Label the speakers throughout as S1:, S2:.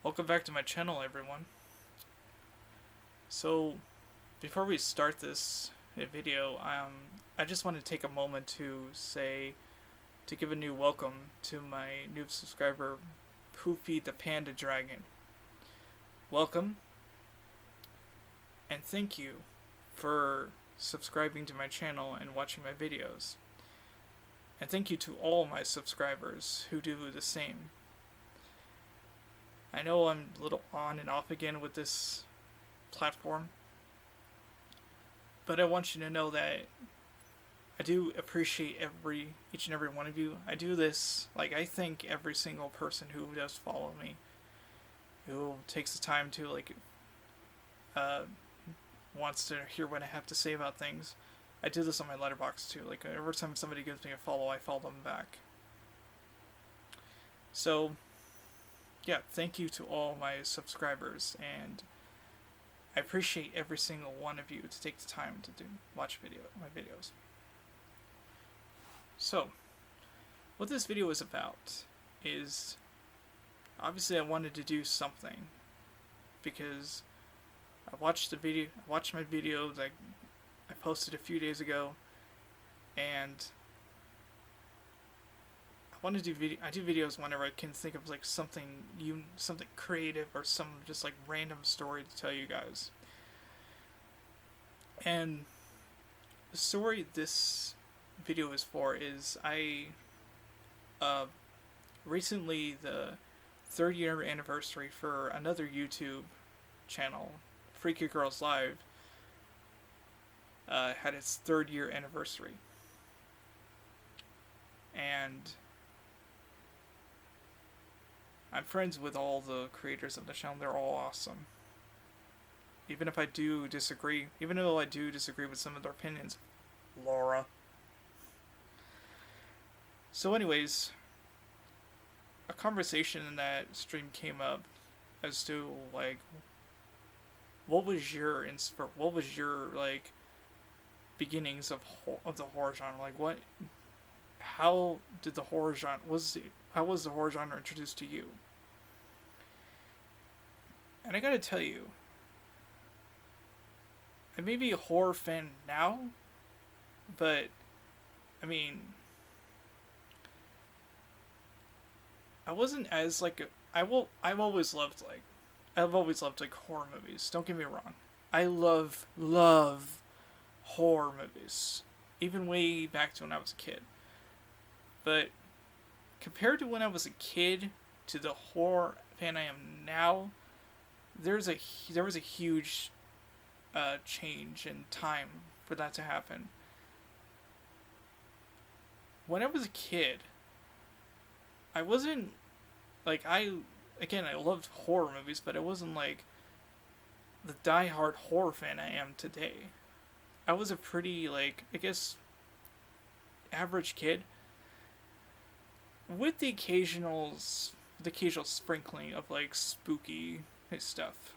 S1: Welcome back to my channel, everyone. So, before we start this video, I just want to take a moment to give a new welcome to my new subscriber, Poofy the Panda Dragon. Welcome, and thank you for subscribing to my channel and watching my videos. And thank you to all my subscribers who do the same. I know I'm a little on and off again with this platform, but I want you to know that I do appreciate each and every one of you. I do this, I thank every single person who does follow me, who takes the time to, uh, wants to hear what I have to say about things. I do this on my letterbox too. Every time somebody gives me a follow, I follow them back. So, yeah, thank you to all my subscribers, and I appreciate every single one of you to take the time to watch my videos. So, what this video is about is, obviously I wanted to do something because I watched my video that I posted a few days ago, and I do videos whenever I can think of something creative or some just random story to tell you guys. And the story this video is for is recently the 3rd year anniversary for another YouTube channel, Freaky Girls Live, had its 3rd year anniversary. And I'm friends with all the creators of the channel. They're all awesome. Even though I do disagree with some of their opinions, Laura. So anyways, a conversation in that stream came up as to what was your beginnings of the horror genre? How did the horror genre how was the horror genre introduced to you? And I gotta tell you, I may be a horror fan now, but I mean, I wasn't as I've always loved horror movies. Don't get me wrong. I love horror movies, even way back to when I was a kid. But compared to when I was a kid to the horror fan I am now, there was a huge change in time for that to happen. When I was a kid, I wasn't I loved horror movies, but I wasn't the die-hard horror fan I am today. I was a pretty average kid with the occasional sprinkling of spooky stuff.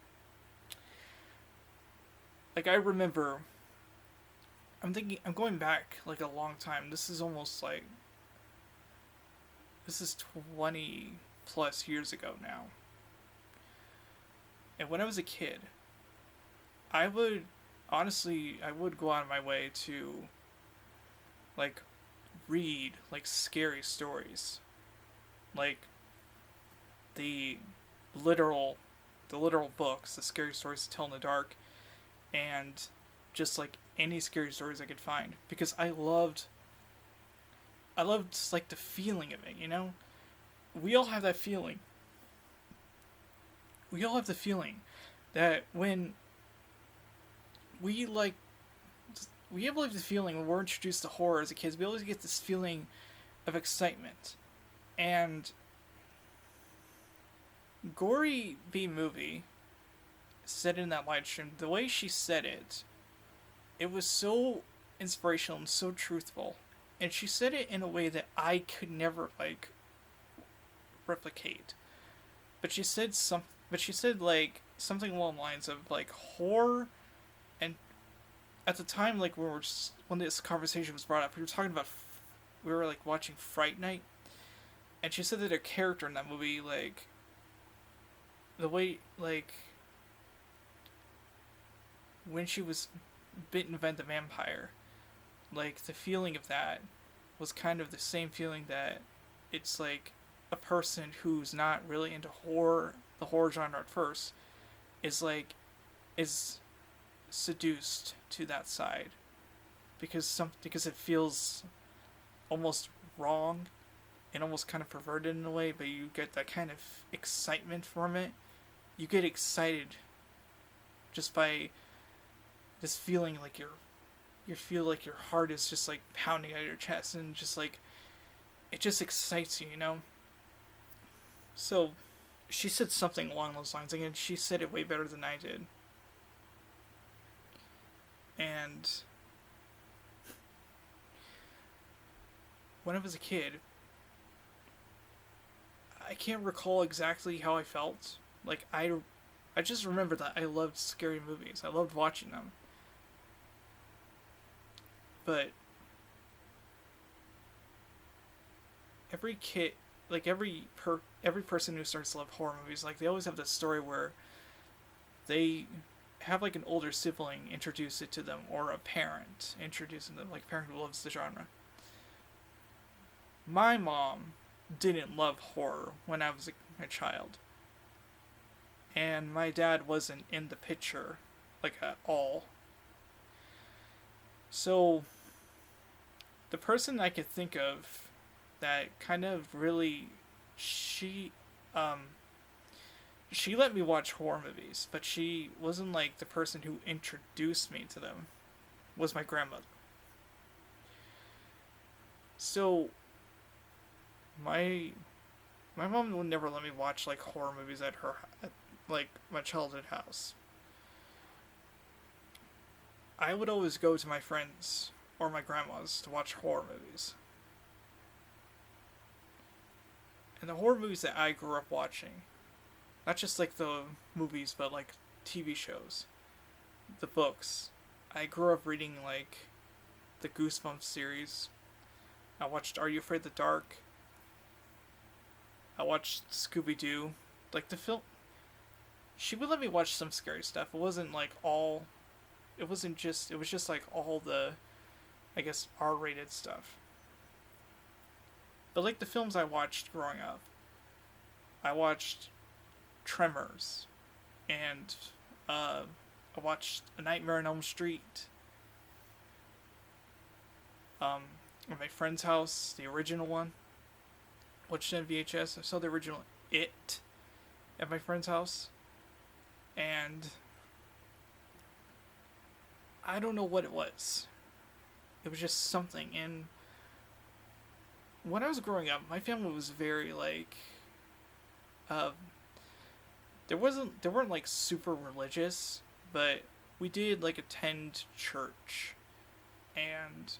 S1: I remember, I'm going back a long time. This is almost 20 plus years ago now. And when I was a kid, I would go out of my way to read scary stories, the literal books, the scary stories to tell in the dark, and just any scary stories I could find, because I loved the feeling of it, you know? We all have that feeling. We all have the feeling that when we have the feeling when we're introduced to horror as a kid, we always get this feeling of excitement. And Gory B Movie said in that live stream, the way she said it, it was so inspirational and so truthful. And she said it in a way that I could never replicate. But she said something along the lines of horror, and at the time when this conversation was brought up, we were watching Fright Night, and she said that a character in that movie the way, like, when she was bitten by the vampire, like, the feeling of that was kind of the same feeling that it's like a person who's not really into horror, the horror genre at first, is like, is seduced to that side because it feels almost wrong and almost kind of perverted in a way, but you get that kind of excitement from it. You get excited just by this feeling like you feel like your heart is just like pounding out of your chest, and just like it just excites you, you know? So she said something along those lines. Again, she said it way better than I did. And when I was a kid, I can't recall exactly how I felt. Like I just remember that I loved scary movies. I loved watching them. But every kid, like every person who starts to love horror movies, like they always have this story where they have like an older sibling introduce it to them, or a parent introducing them, like a parent who loves the genre. My mom didn't love horror when I was a child, and my dad wasn't in the picture, like, at all. So the person I could think of that kind of really, she um she let me watch horror movies, but she wasn't like the person who introduced me to them, was my grandmother. So my my mom would never let me watch like horror movies at like my childhood house. I would always go to my friends or my grandma's to watch horror movies. And the horror movies that I grew up watching, not just like the movies, but like TV shows, the books. I grew up reading like the Goosebumps series. I watched Are You Afraid of the Dark? I watched Scooby Doo. Like the film, she would let me watch some scary stuff. It wasn't like all. It wasn't just. It was just like all the, I guess, R-rated stuff. But like the films I watched growing up, I watched Tremors, and I watched A Nightmare on Elm Street. At my friend's house, the original one. Watched it on VHS. I saw the original It at my friend's house, and I don't know what it was. It was just something. And when I was growing up, my family was very like, uh, there weren't like super religious, but we did like attend church, and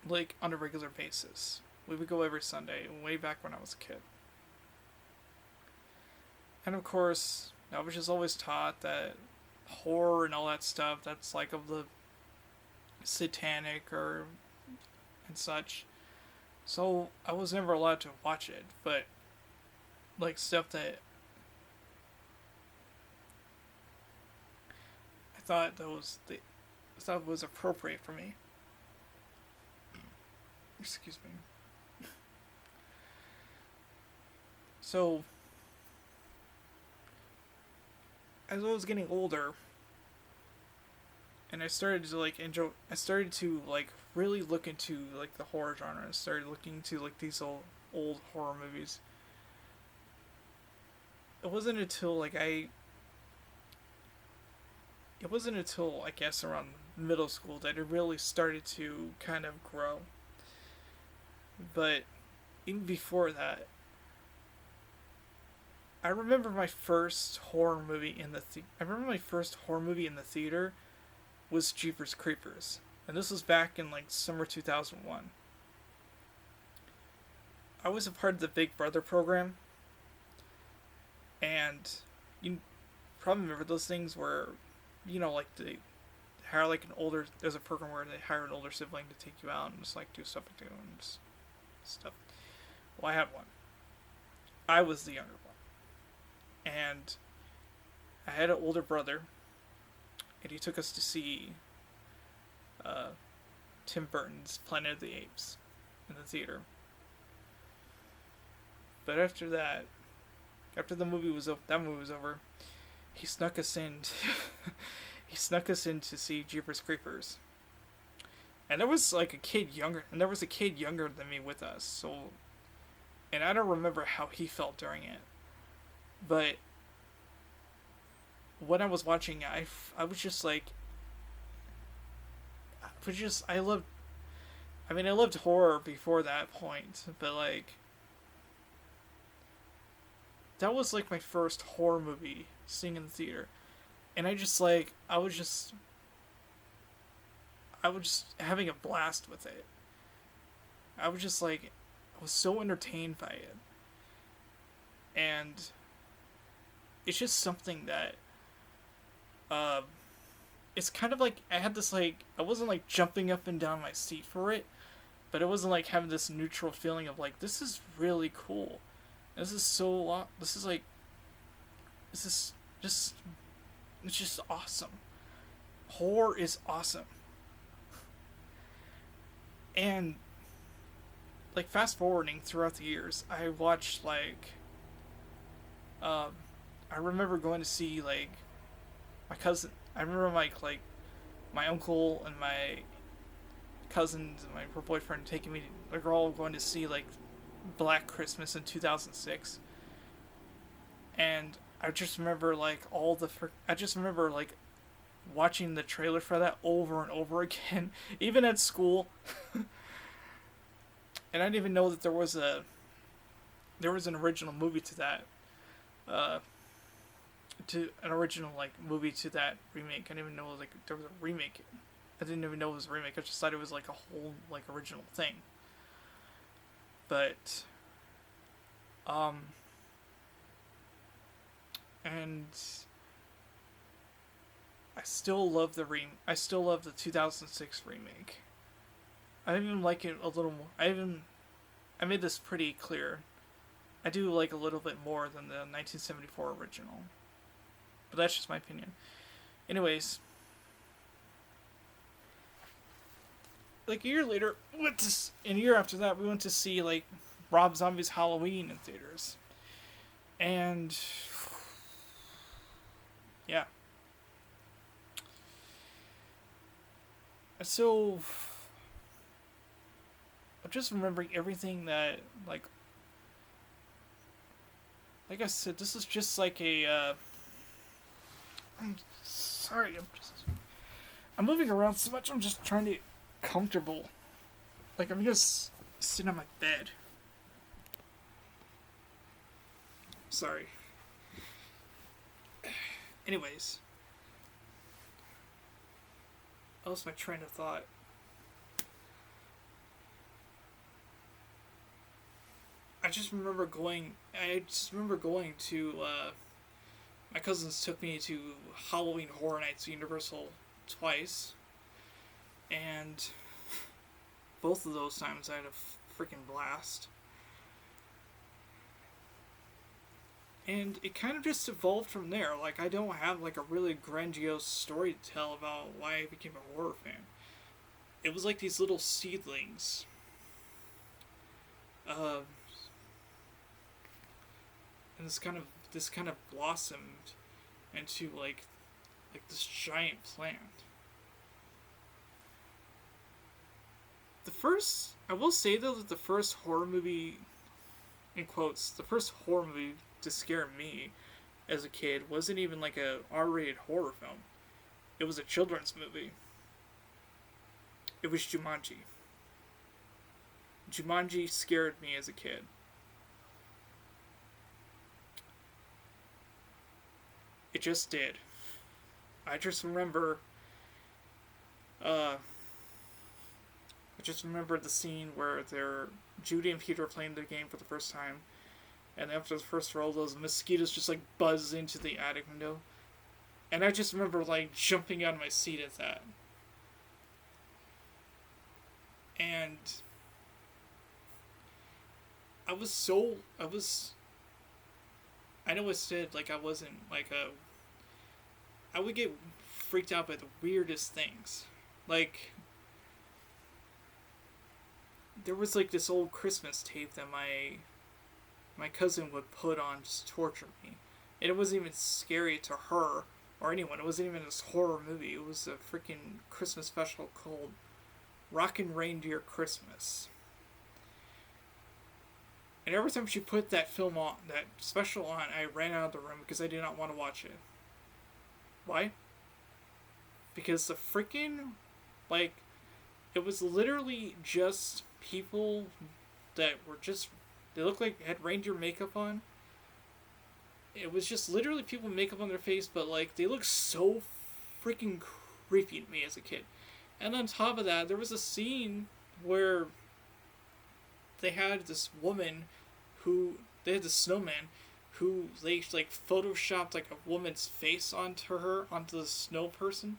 S1: like on a regular basis. We would go every Sunday, way back when I was a kid. And of course, I was just always taught that horror and all that stuff, that's like of the satanic or and such. So I was never allowed to watch it, but like stuff that I thought was appropriate for me. Excuse me. So as I was getting older, and I started to like enjoy, I started to like really look into like the horror genre. I started looking into like these old horror movies. It wasn't until it wasn't until I guess around middle school that it really started to kind of grow. But even before that, I remember my first horror movie in the theater was Jeepers Creepers, and this was back in like summer 2001. I was a part of the Big Brother program, and you probably remember those things where, like they hire like an older. There's a program where they hire an older sibling to take you out and just like do stuff with you and just stuff. Well, I had one. I was the younger one. And I had an older brother, and he took us to see uh, Tim Burton's Planet of the Apes in the theater. But after that, after that movie was over, he snuck us in. He snuck us in to see Jeepers Creepers, and there was like a kid younger, and there was a kid younger than me with us. So, and I don't remember how he felt during it, but when I was watching it, I was just like, I loved. I mean, I loved horror before that point, but like that was like my first horror movie seeing in the theater, and I was just having a blast with it. I was just like, I was so entertained by it, and it's just something that, uh, it's kind of like I had this like I wasn't like jumping up and down my seat for it, but it wasn't like having this neutral feeling of like this is really cool. This is so. This is like. This is just. It's just awesome. Horror is awesome. And like fast forwarding throughout the years, I watched like. Um, I remember going to see like my cousin. I remember my uncle and my cousins and my boyfriend taking me. Like we're all going to see like Black Christmas in 2006, and I just remember like I just remember like watching the trailer for that over and over again, even at school. And I didn't even know that there was an original movie to that, uh, to an original like movie to that remake. I didn't even know like there was a remake. I didn't even know it was a remake. I just thought it was like a whole like original thing. But um and I still love the 2006 remake. I even like it a little more. I made this pretty clear. I do like a little bit more than the 1974 original. But that's just my opinion. Anyways, like a year later, and a year after that, we went to see like Rob Zombie's Halloween in theaters. And yeah. So I'm just remembering everything that like I said, this is just like a I'm sorry, I'm moving around so much, I'm just trying to get comfortable. Like I'm just sitting on my bed. Sorry. Anyways, I lost my train of thought. I just remember going to, my cousins took me to Halloween Horror Nights at Universal twice. And both of those times I had a freaking blast. And it kind of just evolved from there. Like, I don't have, like, a really grandiose story to tell about why I became a horror fan. It was like these little seedlings. Uh, and this kind of blossomed into, like this giant plant. I will say, though, that the first horror movie, in quotes, the first horror movie to scare me as a kid wasn't even like a R-rated horror film. It was a children's movie. It was Jumanji. Jumanji scared me as a kid. It just did. I just remember I just remember the scene where Judy and Peter are playing the game for the first time, and after the first roll, those mosquitoes just like buzz into the attic window, and I just remember like jumping out of my seat at that. And I was I know I said like I wasn't like a. I would get freaked out by the weirdest things, like there was like this old Christmas tape that my cousin would put on just to torture me. And it wasn't even scary to her or anyone. It wasn't even this horror movie. It was a freaking Christmas special called Rockin' Reindeer Christmas. And every time she put that film on, that special on, I ran out of the room because I did not want to watch it. Why? Because the freaking, like, it was literally just people that were just, they looked like had reindeer makeup on. It was just literally people with makeup on their face, but like they looked so freaking creepy to me as a kid. And on top of that, there was a scene where they had this woman who they had the snowman who they like photoshopped like a woman's face onto the snow person,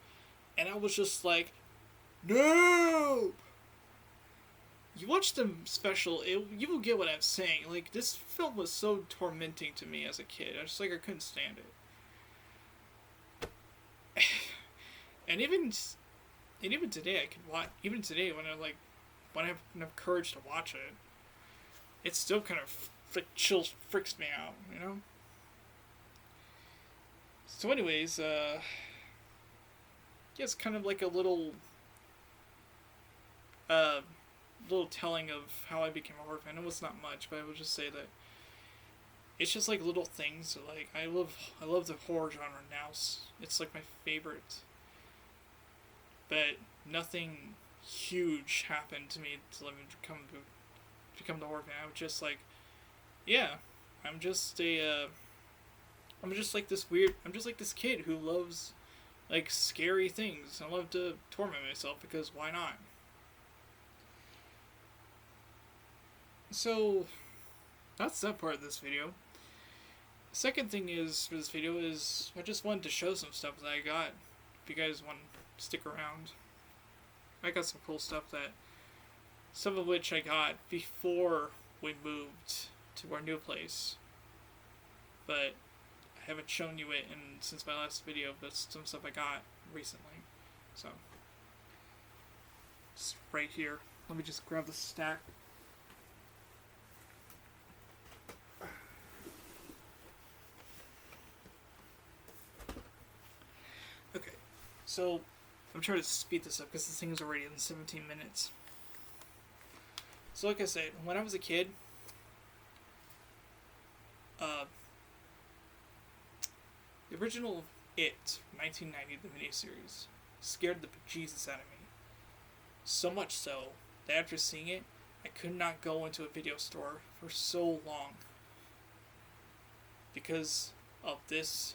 S1: and I was just like, no. You watch the special, you will get what I'm saying. Like this film was so tormenting to me as a kid. I just like I couldn't stand it. and even today I could watch. Even today when I have enough courage to watch it, it still kind of freaks me out. You know. So, anyways, yeah, it's kind of like a little telling of how I became a horror fan. It was not much, but I would just say that it's just like little things. Like I love the horror genre now. It's like my favorite. But nothing huge happened to me to let me become the horror fan. I was just like, yeah, I'm just like this weird. I'm just like this kid who loves like scary things. I love to torment myself because why not? So, that's that part of this video. The second thing is for this video is I just wanted to show some stuff that I got. If you guys want to stick around, I got some cool stuff that some of which I got before we moved to our new place, but I haven't shown you it since my last video. But some stuff I got recently, so it's right here. Let me just grab the stack. So, I'm trying to speed this up because this thing is already in 17 minutes. So, like I said, when I was a kid, the original It, 1990, the miniseries, scared the bejesus out of me. So much so that after seeing it, I could not go into a video store for so long because of this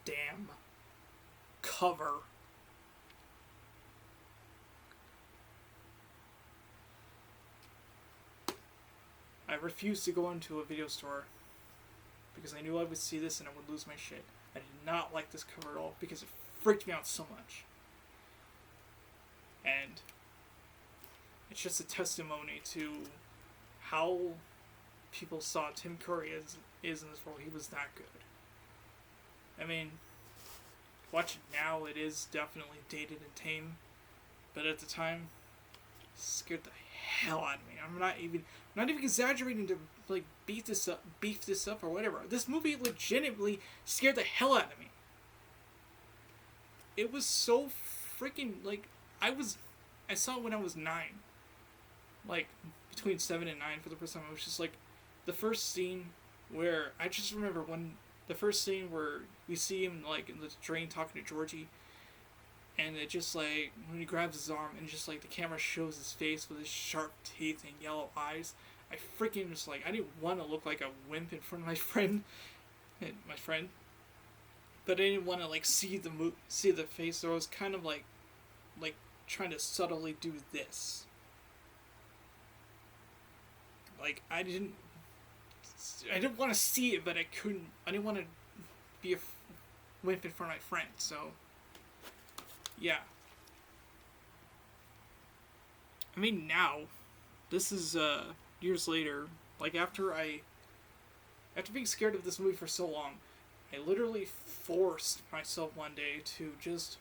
S1: damn cover. I refused to go into a video store because I knew I would see this and I would lose my shit. I did not like this cover at all because it freaked me out so much. And it's just a testimony to how people saw Tim Curry is in this role. He was that good. I mean, watch it now, it is definitely dated and tame, but at the time, it scared the hell out of me. I'm not even exaggerating to like beef this up or whatever. This movie legitimately scared the hell out of me. It was so freaking like I saw it when I was 9, like between 7 and 9 for the first time. I was just like, the first scene where I just remember the first scene where we see him like in the train talking to Georgie, and it just like when he grabs his arm and just like the camera shows his face with his sharp teeth and yellow eyes, I freaking just like I didn't want to look like a wimp in front of my friend, but I didn't want to like see the face. So I was kind of like trying to subtly do this. Like I didn't want to see it, but I couldn't. I didn't want to be a wimp in front of my friend. So, yeah. I mean, now, this is years later. Like after After being scared of this movie for so long, I literally forced myself one day to just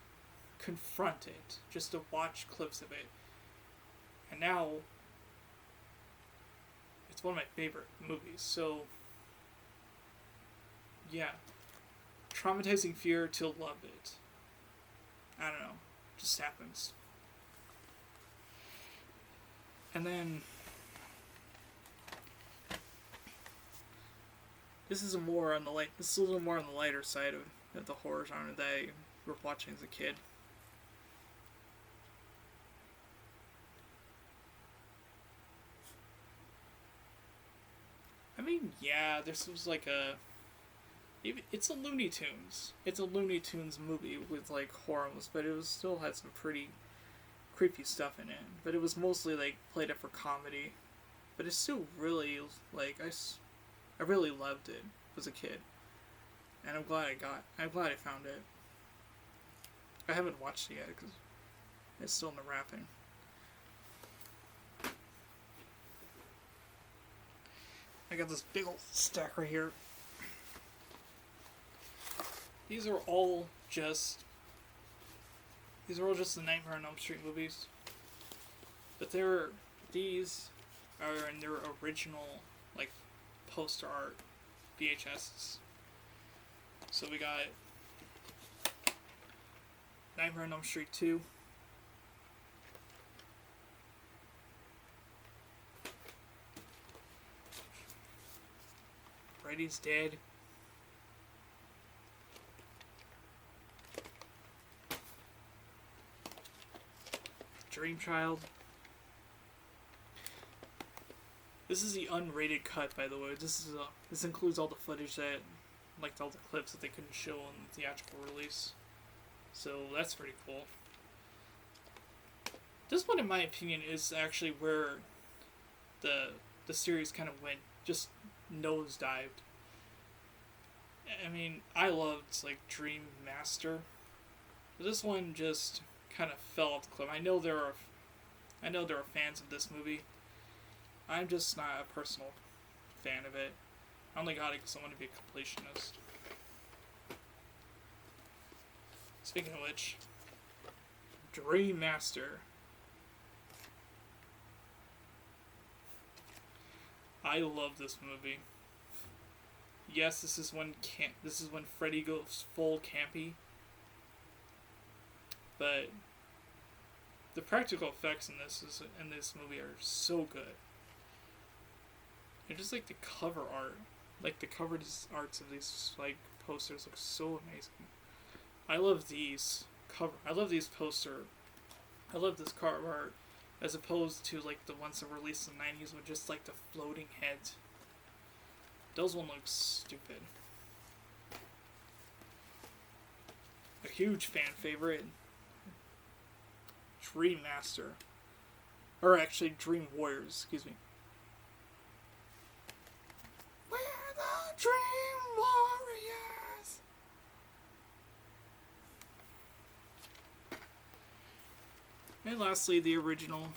S1: confront it, just to watch clips of it. And now, it's one of my favorite movies. So, yeah. Traumatizing fear to love it. I don't know. Just happens. And then this is a more on the light. This is a little more on the lighter side of the horror genre that I grew up watching as a kid. I mean, yeah, this was like a. It's a Looney Tunes. It's a Looney Tunes movie with like horrors, but it still had some pretty creepy stuff in it. But it was mostly like played up for comedy. But it's still really like I really loved it as a kid, and I'm glad I found it. I haven't watched it yet because it's still in the wrapping. I got this big old stack right here. These are all just the Nightmare on Elm Street movies. But these are in their original like poster art VHSs. So we got Nightmare on Elm Street 2. Freddy's Dead. Dream Child. This is the unrated cut, by the way. This includes all the footage that, like all the clips that they couldn't show on the theatrical release. So that's pretty cool. This one, in my opinion, is actually where the series kind of went, just nosedived. I mean, I loved like Dream Master, but this one just kind of fell off the cliff. I know there are fans of this movie. I'm just not a personal fan of it. I only got it because I want to be a completionist. Speaking of which, Dream Master. I love this movie. Yes, this is when Freddy goes full campy. But the practical effects in this movie are so good. And just like the cover art, like the cover arts of these like posters look so amazing. I love these poster. I love this cover art as opposed to like the ones that were released in the 90s with just like the floating heads. Those one looks stupid. A huge fan favorite. Dream Master. Or actually Dream Warriors, excuse me. We're the Dream Warriors! And lastly, the original.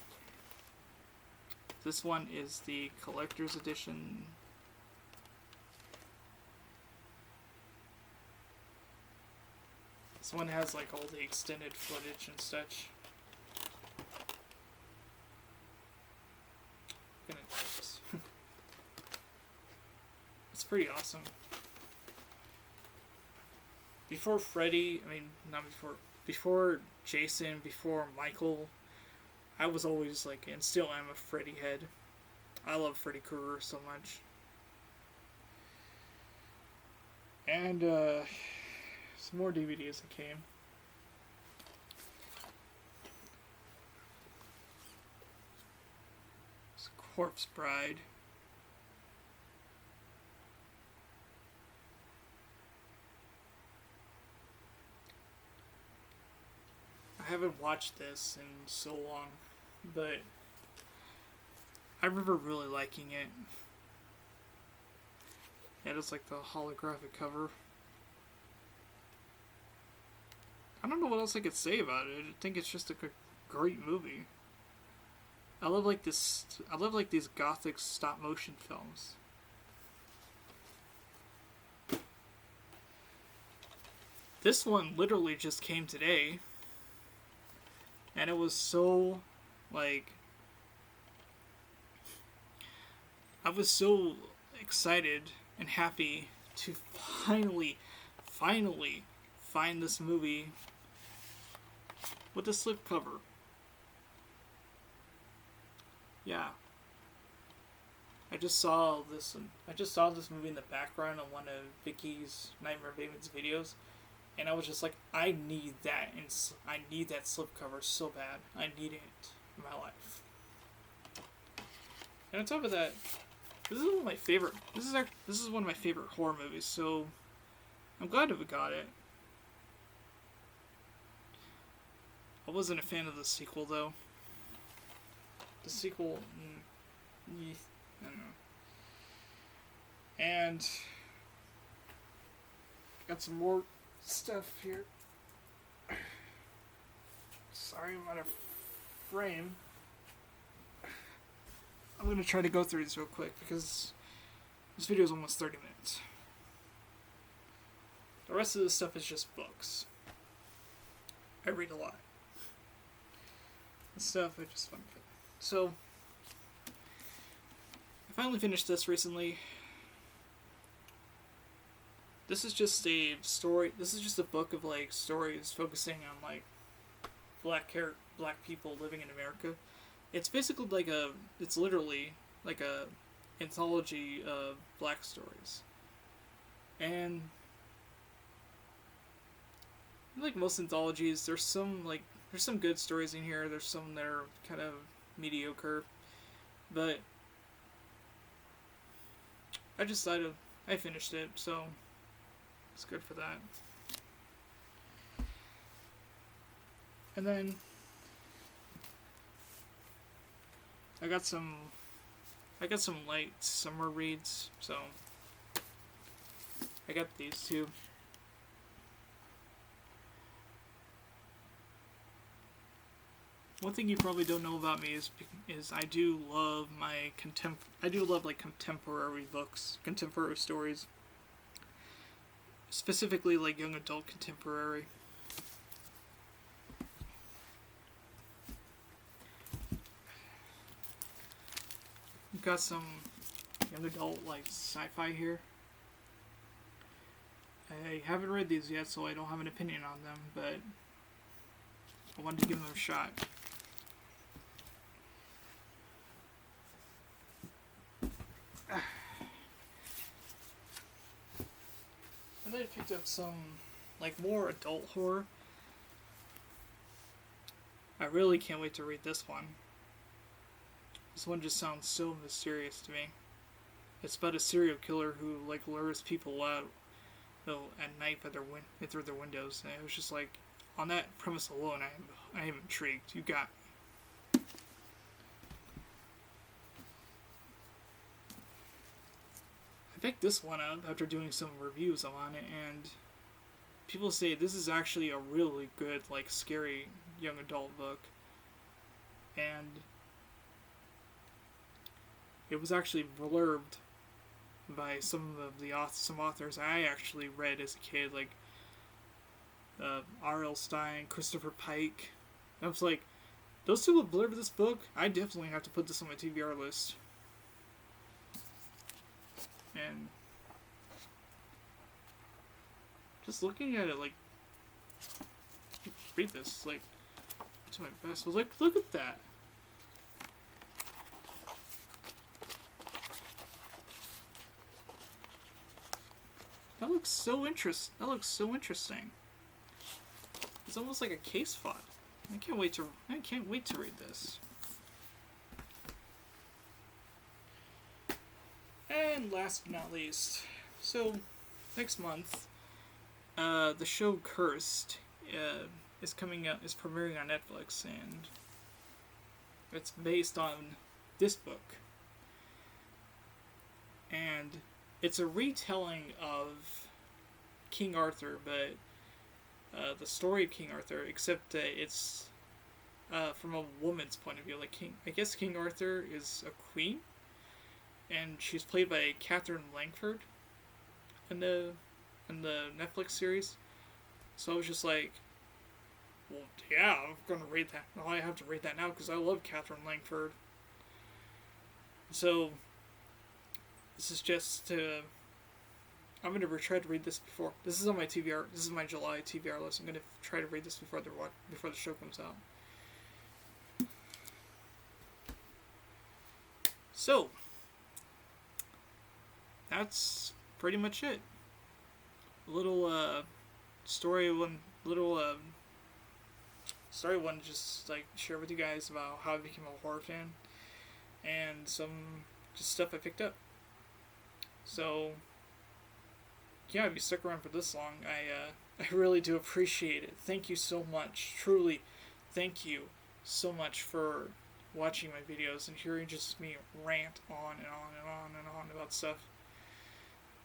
S1: This one is the collector's edition. This one has like all the extended footage and such. I'm gonna do this. It's pretty awesome. Before Freddy, before Jason, before Michael, I was always like, and still am a Freddy head. I love Freddy Krueger so much. And, some more DVDs that came. It's Corpse Bride. I haven't watched this in so long, but I remember really liking it. Yeah, it's like the holographic cover. I don't know what else I could say about it. I think it's just a great movie. I love like these gothic stop motion films. This one literally just came today, and it was so, like, I was so excited and happy to finally find this movie with a slipcover. Yeah, I just saw this movie in the background on one of Vicky's Nightmare Babies videos, and I was just like, I need that, and I need that slipcover so bad. I need it in my life. And on top of that, this is one of my favorite. This is one of my favorite horror movies. So I'm glad that we got it. I wasn't a fan of the sequel though. The sequel, I don't know. And got some more stuff here. Sorry, I'm out of frame. I'm gonna try to go through this real quick because this video is almost 30 minutes. The rest of this stuff is just books. I read a lot. This stuff I just find good. So I finally finished this recently. This is just a story. This is just a book of like stories focusing on like black people living in America. It's basically like it's literally like a anthology of black stories. And like most anthologies, there's some good stories in here. There's some that are kind of mediocre, but I finished it, so it's good for that. And then I got some light summer reads, so I got these two. One thing you probably don't know about me is I do love like contemporary books, contemporary stories. Specifically like young adult contemporary. We've got some young adult like sci-fi here. I haven't read these yet, so I don't have an opinion on them, but I wanted to give them a shot. And then I picked up some like more adult horror. I really can't wait to read this one. This one just sounds so mysterious to me. It's about a serial killer who like lures people out at night through their windows. And it was just like, on that premise alone, I am intrigued. You got me. I picked this one up after doing some reviews on it, and people say this is actually a really good, like, scary young adult book. And it was actually blurbed by some authors I actually read as a kid, like R.L. Stine, Christopher Pike. I was like, those two have blurbed this book. I definitely have to put this on my TBR list. And just looking at it, like, read this, like, to my best. I was like, look at that. That looks so interesting. It's almost like a case file. I can't wait to read this. And last but not least, so next month, the show Cursed is premiering on Netflix, and it's based on this book. And it's a retelling of King Arthur, but the story of King Arthur, except it's from a woman's point of view. Like King Arthur is a queen, and she's played by Catherine Langford in the Netflix series. So I was just like, well, yeah, I'm gonna read that. Well, I have to read that now because I love Catherine Langford. So this is just to. I'm gonna try to read this before. This is on my TBR. This is my July TBR list. I'm gonna try to read this before the show comes out. So that's pretty much it. A little story one. Little story one. Just like share with you guys about how I became a horror fan and some just stuff I picked up. So yeah, if you stuck around for this long, I really do appreciate it. Thank you so much. Truly, thank you so much for watching my videos and hearing just me rant on and on and on and on about stuff.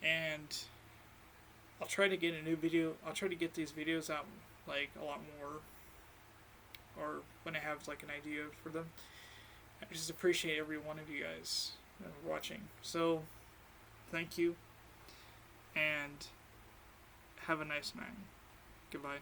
S1: And I'll try to get a new video. I'll try to get these videos out like a lot more, or when I have like an idea for them. I just appreciate every one of you guys watching. So, thank you, and have a nice night. Goodbye.